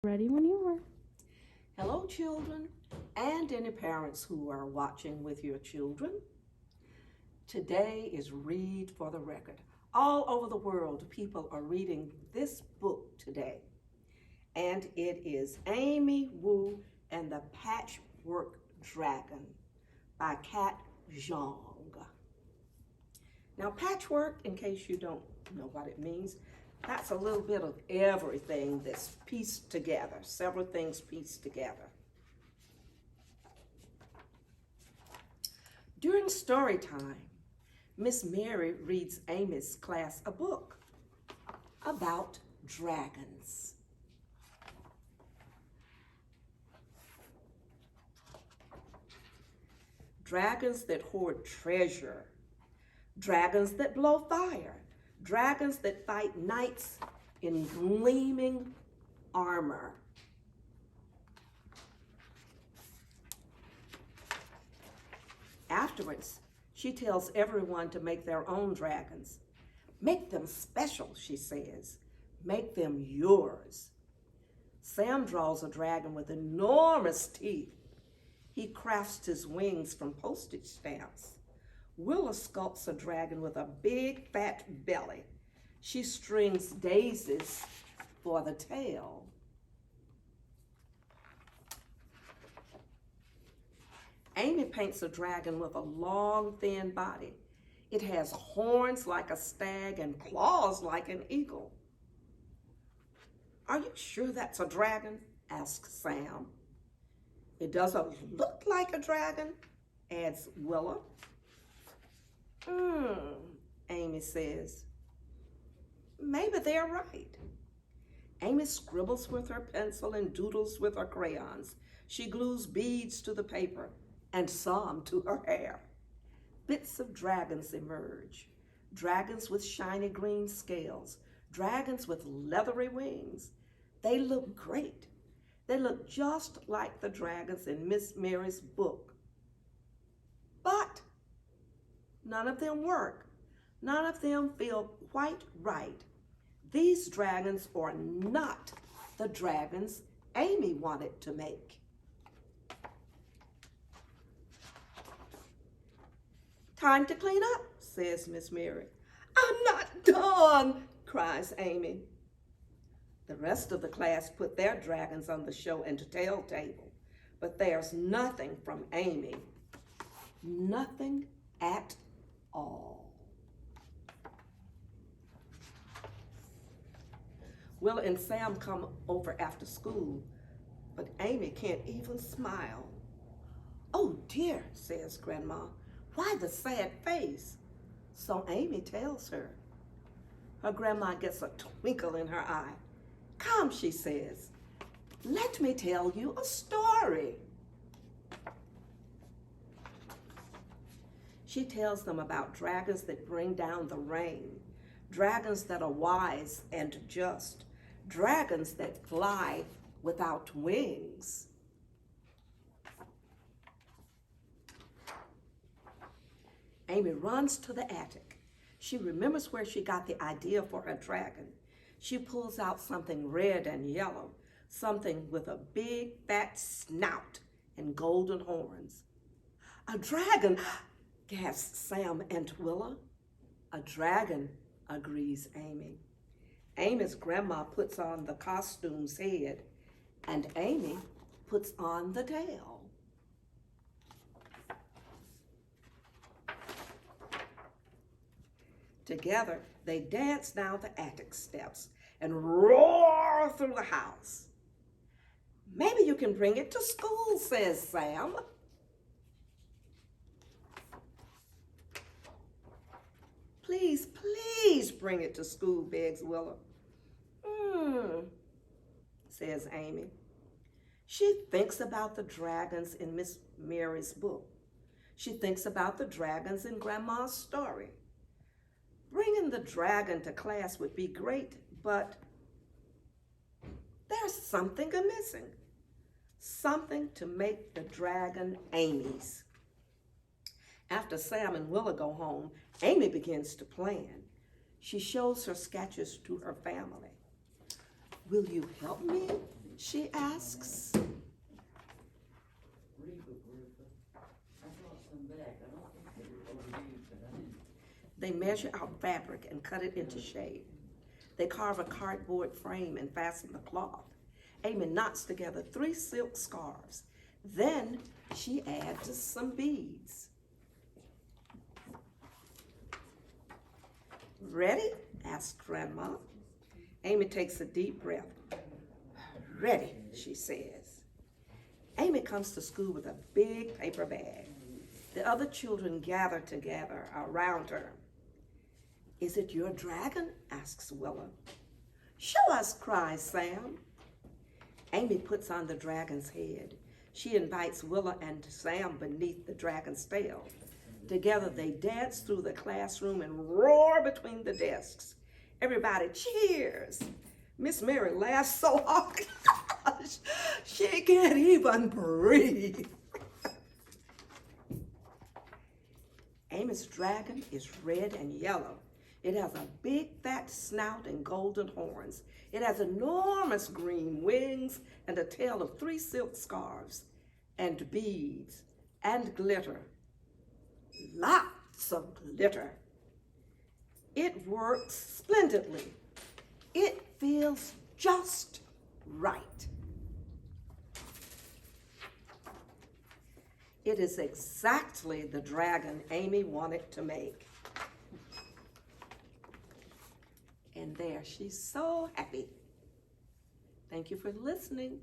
Ready when you are. Hello, children, and any parents who are watching with your children. Today is Read for the Record. All over the world, people are reading this book today, and it is Amy Wu and the Patchwork Dragon by Zhang. Now, patchwork, in case you don't know what it means, that's a little bit of everything that's pieced together, several things pieced together. During story time, Miss Mary reads Amy's class a book about dragons. Dragons that hoard treasure, dragons that blow fire, dragons that fight knights in gleaming armor. Afterwards, she tells everyone to make their own dragons. Make them special, she says. Make them yours. Sam draws a dragon with enormous teeth. He crafts his wings from postage stamps. Willa sculpts a dragon with a big fat belly. She strings daisies for the tail. Amy paints a dragon with a long, thin body. It has horns like a stag and claws like an eagle. Are you sure that's a dragon? Asks Sam. It doesn't look like a dragon, adds Willa. Amy says. Maybe they're right. Amy scribbles with her pencil and doodles with her crayons. She glues beads to the paper and some to her hair. Bits of dragons emerge. Dragons with shiny green scales. Dragons with leathery wings. They look great. They look just like the dragons in Miss Mary's book. But none of them work. None of them feel quite right. These dragons are not the dragons Amy wanted to make. Time to clean up, says Miss Mary. I'm not done, cries Amy. The rest of the class put their dragons on the show and tell table, but there's nothing from Amy. Nothing at all. Willa and Sam come over after school, but Amy can't even smile. Oh dear, says Grandma, why the sad face? So Amy tells her. Her grandma gets a twinkle in her eye. Come, she says, let me tell you a story. She tells them about dragons that bring down the rain, dragons that are wise and just, dragons that fly without wings. Amy runs to the attic. She remembers where she got the idea for her dragon. She pulls out something red and yellow, something with a big fat snout and golden horns. A dragon, gasps Sam and Willa. A dragon, agrees Amy. Amy's grandma puts on the costume's head, and Amy puts on the tail. Together, they dance down the attic steps and roar through the house. Maybe you can bring it to school, says Sam. Please, please bring it to school, begs Willa. Says Amy. She thinks about the dragons in Miss Mary's book. She thinks about the dragons in Grandma's story. Bringing the dragon to class would be great, but there's something missing. Something to make the dragon Amy's. After Sam and Willa go home, Amy begins to plan. She shows her sketches to her family. Will you help me? she asks. They measure out fabric and cut it into shape. They carve a cardboard frame and fasten the cloth. Amy knots together 3 silk scarves. Then she adds some beads. Ready? asked Grandma. Amy takes a deep breath. Ready, she says. Amy comes to school with a big paper bag. The other children gather together around her. Is it your dragon? asks Willa. Show us, cries Sam. Amy puts on the dragon's head. She invites Willa and Sam beneath the dragon's tail. Together they dance through the classroom and roar between the desks. Everybody cheers. Miss Mary laughs so hard she can't even breathe. Amy's dragon is red and yellow. It has a big fat snout and golden horns. It has enormous green wings and a tail of 3 silk scarves and beads and glitter. Lots of glitter. It works splendidly. It feels just right. It is exactly the dragon Amy wanted to make. And there, she's so happy. Thank you for listening.